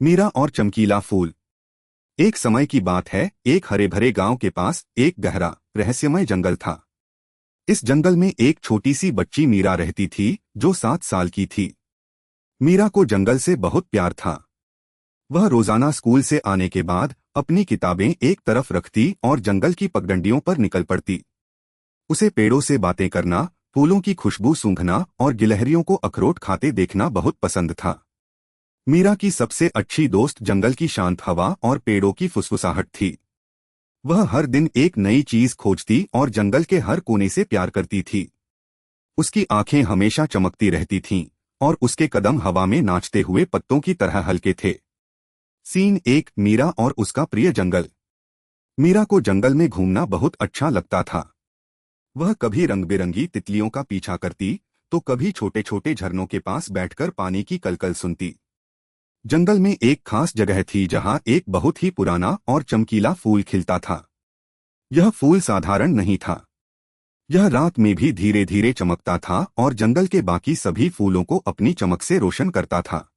मीरा और चमकीला फूल। एक समय की बात है, एक हरे भरे गांव के पास एक गहरा रहस्यमय जंगल था। इस जंगल में एक छोटी सी बच्ची मीरा रहती थी, जो 7 साल की थी। मीरा को जंगल से बहुत प्यार था। वह रोजाना स्कूल से आने के बाद अपनी किताबें एक तरफ रखती और जंगल की पगडंडियों पर निकल पड़ती। उसे पेड़ों से बातें करना, फूलों की खुशबू सूंघना और गिलहरियों को अखरोट खाते देखना बहुत पसंद था। मीरा की सबसे अच्छी दोस्त जंगल की शांत हवा और पेड़ों की फुसफुसाहट थी। वह हर दिन एक नई चीज खोजती और जंगल के हर कोने से प्यार करती थी। उसकी आंखें हमेशा चमकती रहती थीं और उसके कदम हवा में नाचते हुए पत्तों की तरह हल्के थे। सीन 1, मीरा और उसका प्रिय जंगल। मीरा को जंगल में घूमना बहुत अच्छा लगता था। वह कभी रंग बिरंगी तितलियों का पीछा करती, तो कभी छोटे छोटे झरनों के पास बैठकर पानी की कलकल सुनती। जंगल में एक खास जगह थी जहां एक बहुत ही पुराना और चमकीला फूल खिलता था। यह फूल साधारण नहीं था। यह रात में भी धीरे धीरे चमकता था और जंगल के बाकी सभी फूलों को अपनी चमक से रोशन करता था।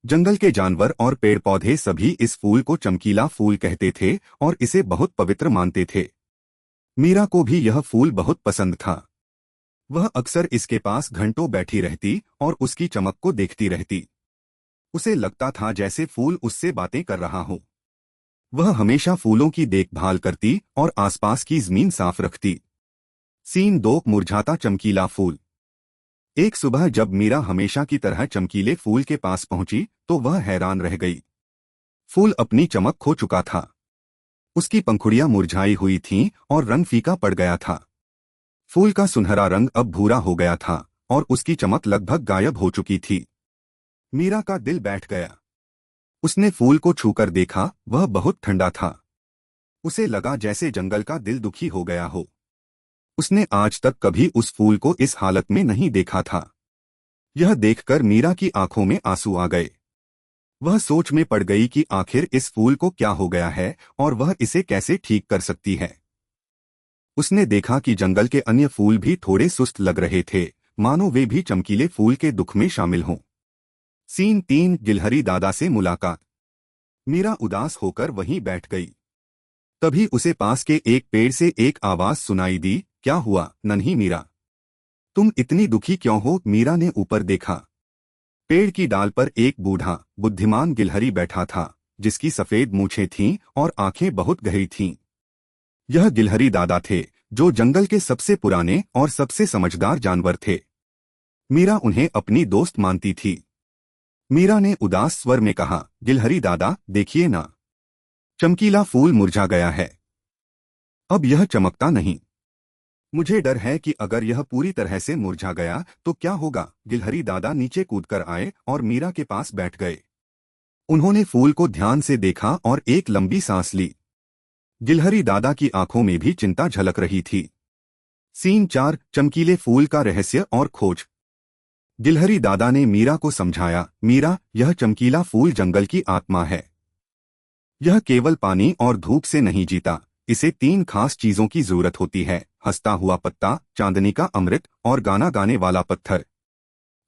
जंगल के जानवर और पेड़ पौधे सभी इस फूल को चमकीला फूल कहते थे और इसे बहुत पवित्र मानते थे। मीरा को भी यह फूल बहुत पसंद था। वह अक्सर इसके पास घंटों बैठी रहती और उसकी चमक को देखती रहती। उसे लगता था जैसे फूल उससे बातें कर रहा हो। वह हमेशा फूलों की देखभाल करती और आसपास की जमीन साफ रखती। सीन 2, मुरझाता चमकीला फूल। एक सुबह जब मीरा हमेशा की तरह चमकीले फूल के पास पहुंची, तो वह हैरान रह गई। फूल अपनी चमक खो चुका था। उसकी पंखुड़ियां मुरझाई हुई थीं और रंग फीका पड़ गया था। फूल का सुनहरा रंग अब भूरा हो गया था और उसकी चमक लगभग गायब हो चुकी थी। मीरा का दिल बैठ गया। उसने फूल को छूकर देखा, वह बहुत ठंडा था। उसे लगा जैसे जंगल का दिल दुखी हो गया हो। उसने आज तक कभी उस फूल को इस हालत में नहीं देखा था। यह देखकर मीरा की आंखों में आंसू आ गए। वह सोच में पड़ गई कि आखिर इस फूल को क्या हो गया है और वह इसे कैसे ठीक कर सकती है। उसने देखा कि जंगल के अन्य फूल भी थोड़े सुस्त लग रहे थे, मानो वे भी चमकीले फूल के दुख में शामिल हों। सीन 3, गिलहरी दादा से मुलाकात। मीरा उदास होकर वहीं बैठ गई। तभी उसे पास के एक पेड़ से एक आवाज सुनाई दी, क्या हुआ नन्ही मीरा? तुम इतनी दुखी क्यों हो? मीरा ने ऊपर देखा। पेड़ की डाल पर एक बूढ़ा बुद्धिमान गिलहरी बैठा था, जिसकी सफेद मूछें थीं और आंखें बहुत गहरी थीं। यह गिलहरी दादा थे, जो जंगल के सबसे पुराने और सबसे समझदार जानवर थे। मीरा उन्हें अपनी दोस्त मानती थी। मीरा ने उदास स्वर में कहा, गिलहरी दादा देखिए ना, चमकीला फूल मुरझा गया है। अब यह चमकता नहीं। मुझे डर है कि अगर यह पूरी तरह से मुरझा गया तो क्या होगा? गिलहरी दादा नीचे कूदकर आए और मीरा के पास बैठ गए। उन्होंने फूल को ध्यान से देखा और एक लंबी सांस ली। गिलहरी दादा की आंखों में भी चिंता झलक रही थी। सीन 4, चमकीले फूल का रहस्य और खोज। गिलहरी दादा ने मीरा को समझाया, मीरा, यह चमकीला फूल जंगल की आत्मा है। यह केवल पानी और धूप से नहीं जीता। इसे 3 खास चीजों की जरूरत होती है, हंसता हुआ पत्ता, चांदनी का अमृत और गाना गाने वाला पत्थर।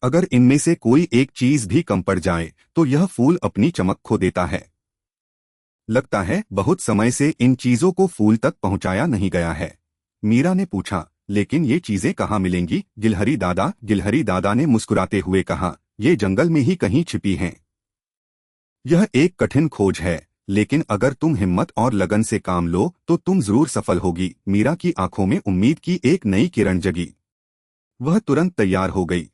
अगर इनमें से कोई एक चीज भी कम पड़ जाए तो यह फूल अपनी चमक खो देता है। लगता है बहुत समय से इन चीजों को फूल तक पहुंचाया नहीं गया है। मीरा ने पूछा, लेकिन ये चीजें कहाँ मिलेंगी? गिलहरी दादा ने मुस्कुराते हुए कहा, ये जंगल में ही कहीं छिपी हैं। यह एक कठिन खोज है, लेकिन अगर तुम हिम्मत और लगन से काम लो तो तुम जरूर सफल होगी। मीरा की आंखों में उम्मीद की एक नई किरण जगी। वह तुरंत तैयार हो गई।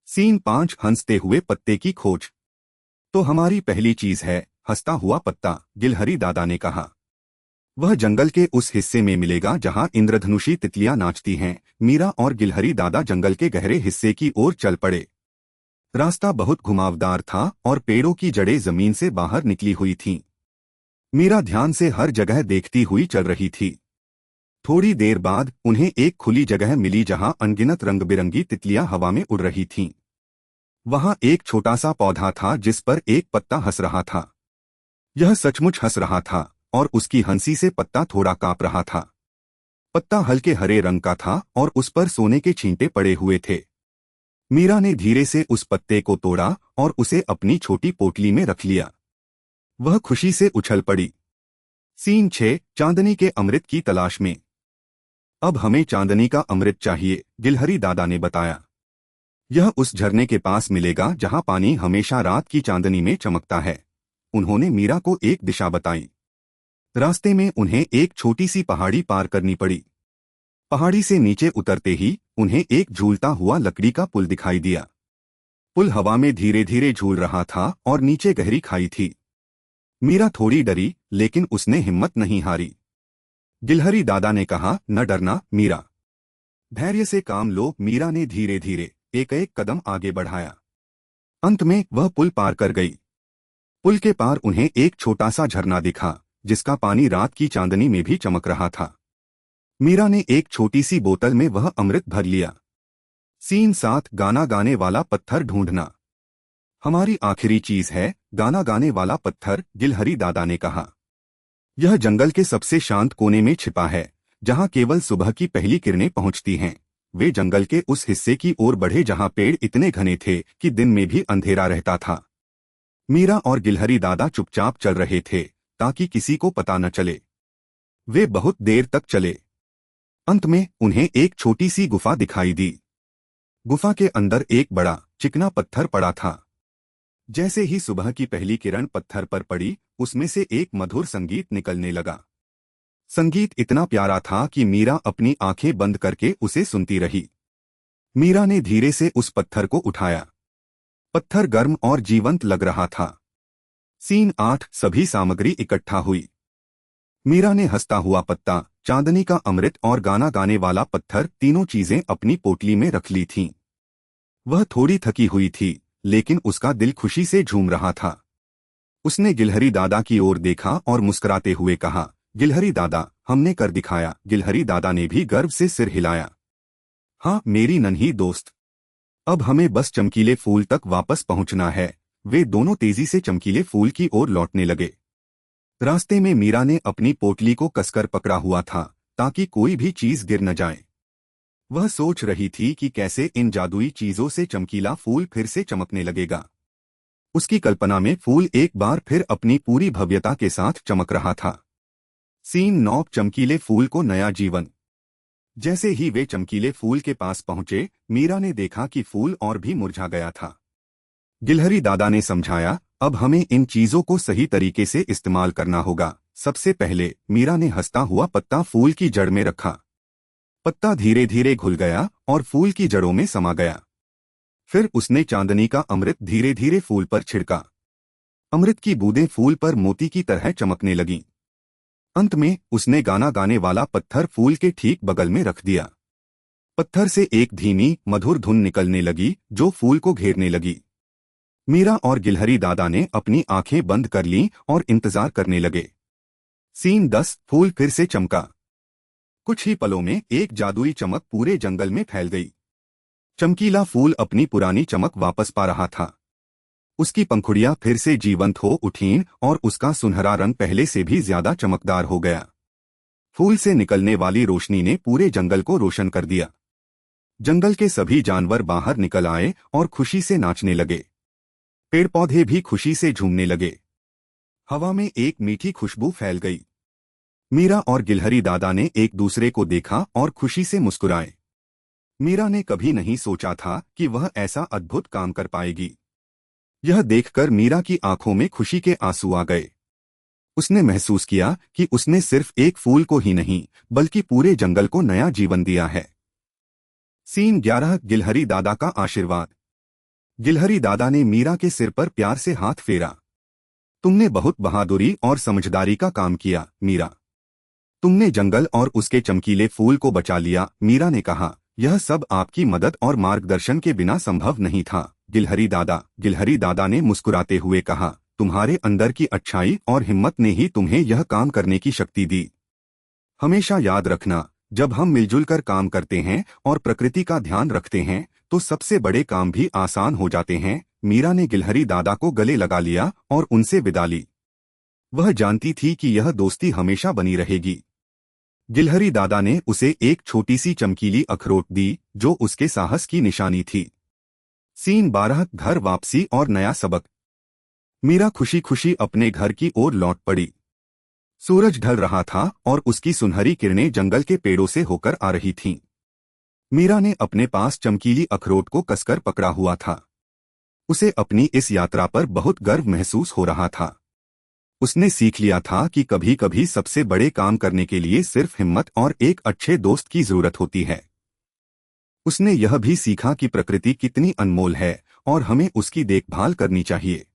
सीन 5, हंसते हुए पत्ते की खोज। तो हमारी पहली चीज है हंसता हुआ पत्ता, गिलहरी दादा ने कहा। वह जंगल के उस हिस्से में मिलेगा जहां इंद्रधनुषी तितलियां नाचती हैं। मीरा और गिलहरी दादा जंगल के गहरे हिस्से की ओर चल पड़े। रास्ता बहुत घुमावदार था और पेड़ों की जड़ें जमीन से बाहर निकली हुई थीं। मीरा ध्यान से हर जगह देखती हुई चल रही थी। थोड़ी देर बाद उन्हें एक खुली जगह मिली जहां अनगिनत रंग बिरंगी तितलियां हवा में उड़ रही थीं। वहां एक छोटा सा पौधा था जिस पर एक पत्ता हंस रहा था। यह सचमुच हंस रहा था और उसकी हंसी से पत्ता थोड़ा कांप रहा था। पत्ता हल्के हरे रंग का था और उस पर सोने के छींटे पड़े हुए थे। मीरा ने धीरे से उस पत्ते को तोड़ा और उसे अपनी छोटी पोटली में रख लिया। वह खुशी से उछल पड़ी। सीन 6 चांदनी के अमृत की तलाश में। अब हमें चांदनी का अमृत चाहिए, गिलहरी दादा ने बताया। यह उस झरने के पास मिलेगा जहां पानी हमेशा रात की चांदनी में चमकता है। उन्होंने मीरा को एक दिशा बताई। रास्ते में उन्हें एक छोटी सी पहाड़ी पार करनी पड़ी। पहाड़ी से नीचे उतरते ही उन्हें एक झूलता हुआ लकड़ी का पुल दिखाई दिया। पुल हवा में धीरे धीरे झूल रहा था और नीचे गहरी खाई थी। मीरा थोड़ी डरी, लेकिन उसने हिम्मत नहीं हारी। गिलहरी दादा ने कहा, न डरना मीरा, धैर्य से काम लो। मीरा ने धीरे धीरे एक एक कदम आगे बढ़ाया। अंत में वह पुल पार कर गई। पुल के पार उन्हें एक छोटा सा झरना दिखा, जिसका पानी रात की चांदनी में भी चमक रहा था। मीरा ने एक छोटी सी बोतल में वह अमृत भर लिया। सीन 7 गाना गाने वाला पत्थर ढूंढना। हमारी आखिरी चीज है गाना गाने वाला पत्थर, गिलहरी दादा ने कहा। यह जंगल के सबसे शांत कोने में छिपा है, जहां केवल सुबह की पहली किरणें पहुंचती हैं। वे जंगल के उस हिस्से की ओर बढ़े जहां पेड़ इतने घने थे कि दिन में भी अंधेरा रहता था। मीरा और गिलहरी दादा चुपचाप चल रहे थे ताकि किसी को पता न चले। वे बहुत देर तक चले। अंत में उन्हें एक छोटी सी गुफा दिखाई दी। गुफा के अंदर एक बड़ा चिकना पत्थर पड़ा था। जैसे ही सुबह की पहली किरण पत्थर पर पड़ी, उसमें से एक मधुर संगीत निकलने लगा। संगीत इतना प्यारा था कि मीरा अपनी आंखें बंद करके उसे सुनती रही। मीरा ने धीरे से उस पत्थर को उठाया। पत्थर गर्म और जीवंत लग रहा था। सीन 8 सभी सामग्री इकट्ठा हुई। मीरा ने हंसता हुआ पत्ता, चांदनी का अमृत और गाना गाने वाला पत्थर, तीनों चीजें अपनी पोटली में रख ली थीं। वह थोड़ी थकी हुई थी, लेकिन उसका दिल खुशी से झूम रहा था। उसने गिलहरी दादा की ओर देखा और मुस्कुराते हुए कहा, गिलहरी दादा, हमने कर दिखाया। गिलहरी दादा ने भी गर्व से सिर हिलाया। हाँ मेरी नन्ही दोस्त, अब हमें बस चमकीले फूल तक वापस पहुंचना है। वे दोनों तेजी से चमकीले फूल की ओर लौटने लगे। रास्ते में मीरा ने अपनी पोटली को कसकर पकड़ा हुआ था ताकि कोई भी चीज गिर न जाए। वह सोच रही थी कि कैसे इन जादुई चीजों से चमकीला फूल फिर से चमकने लगेगा। उसकी कल्पना में फूल एक बार फिर अपनी पूरी भव्यता के साथ चमक रहा था। सीन 9 चमकीले फूल को नया जीवन। जैसे ही वे चमकीले फूल के पास पहुंचे, मीरा ने देखा कि फूल और भी मुरझा गया था। गिलहरी दादा ने समझाया, अब हमें इन चीजों को सही तरीके से इस्तेमाल करना होगा। सबसे पहले मीरा ने हंसता हुआ पत्ता फूल की जड़ में रखा। पत्ता धीरे धीरे घुल गया और फूल की जड़ों में समा गया। फिर उसने चांदनी का अमृत धीरे धीरे फूल पर छिड़का। अमृत की बूंदें फूल पर मोती की तरह चमकने लगीं। अंत में उसने गाना गाने वाला पत्थर फूल के ठीक बगल में रख दिया। पत्थर से एक धीमी मधुर धुन निकलने लगी जो फूल को घेरने लगी। मीरा और गिलहरी दादा ने अपनी आंखें बंद कर लीं और इंतजार करने लगे। सीन 10 फूल फिर से चमका। कुछ ही पलों में एक जादुई चमक पूरे जंगल में फैल गई। चमकीला फूल अपनी पुरानी चमक वापस पा रहा था। उसकी पंखुड़ियां फिर से जीवंत हो उठीं और उसका सुनहरा रंग पहले से भी ज्यादा चमकदार हो गया। फूल से निकलने वाली रोशनी ने पूरे जंगल को रोशन कर दिया। जंगल के सभी जानवर बाहर निकल आए और खुशी से नाचने लगे। पेड़ पौधे भी खुशी से झूमने लगे। हवा में एक मीठी खुशबू फैल गई। मीरा और गिलहरी दादा ने एक दूसरे को देखा और खुशी से मुस्कुराए। मीरा ने कभी नहीं सोचा था कि वह ऐसा अद्भुत काम कर पाएगी। यह देखकर मीरा की आंखों में खुशी के आंसू आ गए। उसने महसूस किया कि उसने सिर्फ एक फूल को ही नहीं बल्कि पूरे जंगल को नया जीवन दिया है। सीन 11 गिलहरी दादा का आशीर्वाद। गिलहरी दादा ने मीरा के सिर पर प्यार से हाथ फेरा। तुमने बहुत बहादुरी और समझदारी का काम किया मीरा। तुमने जंगल और उसके चमकीले फूल को बचा लिया। मीरा ने कहा, यह सब आपकी मदद और मार्गदर्शन के बिना संभव नहीं था। गिलहरी दादा ने मुस्कुराते हुए कहा, तुम्हारे अंदर की अच्छाई और हिम्मत ने ही तुम्हें यह काम करने की शक्ति दी। हमेशा याद रखना, जब हम मिलजुल कर काम करते हैं और प्रकृति का ध्यान रखते हैं तो सबसे बड़े काम भी आसान हो जाते हैं। मीरा ने गिलहरी दादा को गले लगा लिया और उनसे विदा ली। वह जानती थी कि यह दोस्ती हमेशा बनी रहेगी। गिलहरी दादा ने उसे एक छोटी सी चमकीली अखरोट दी जो उसके साहस की निशानी थी। सीन 12 घर वापसी और नया सबक। मीरा खुशी खुशी अपने घर की ओर लौट पड़ी। सूरज ढल रहा था और उसकी सुनहरी किरणें जंगल के पेड़ों से होकर आ रही थीं। मीरा ने अपने पास चमकीली अखरोट को कसकर पकड़ा हुआ था। उसे अपनी इस यात्रा पर बहुत गर्व महसूस हो रहा था। उसने सीख लिया था कि कभी कभी सबसे बड़े काम करने के लिए सिर्फ हिम्मत और एक अच्छे दोस्त की जरूरत होती है। उसने यह भी सीखा कि प्रकृति कितनी अनमोल है और हमें उसकी देखभाल करनी चाहिए।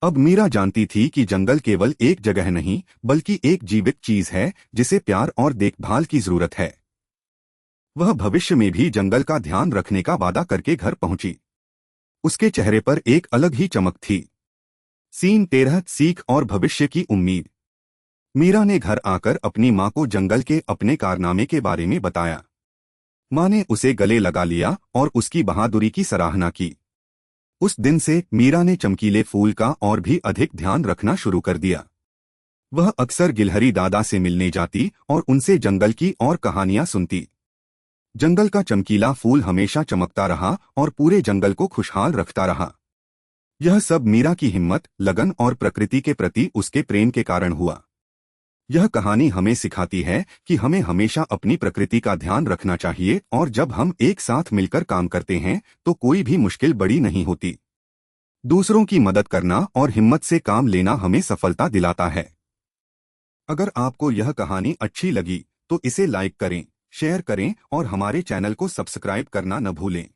अब मीरा जानती थी कि जंगल केवल एक जगह नहीं बल्कि एक जीवित चीज है जिसे प्यार और देखभाल की जरूरत है। वह भविष्य में भी जंगल का ध्यान रखने का वादा करके घर पहुंची। उसके चेहरे पर एक अलग ही चमक थी। सीन 13 सीख और भविष्य की उम्मीद। मीरा ने घर आकर अपनी मां को जंगल के अपने कारनामे के बारे में बताया। मां ने उसे गले लगा लिया और उसकी बहादुरी की सराहना की। उस दिन से मीरा ने चमकीले फूल का और भी अधिक ध्यान रखना शुरू कर दिया। वह अक्सर गिलहरी दादा से मिलने जाती और उनसे जंगल की और कहानियां सुनती। जंगल का चमकीला फूल हमेशा चमकता रहा और पूरे जंगल को खुशहाल रखता रहा। यह सब मीरा की हिम्मत, लगन और प्रकृति के प्रति उसके प्रेम के कारण हुआ। यह कहानी हमें सिखाती है कि हमें हमेशा अपनी प्रकृति का ध्यान रखना चाहिए और जब हम एक साथ मिलकर काम करते हैं तो कोई भी मुश्किल बड़ी नहीं होती। दूसरों की मदद करना और हिम्मत से काम लेना हमें सफलता दिलाता है। अगर आपको यह कहानी अच्छी लगी तो इसे लाइक करें, शेयर करें और हमारे चैनल को सब्सक्राइब करना न भूलें।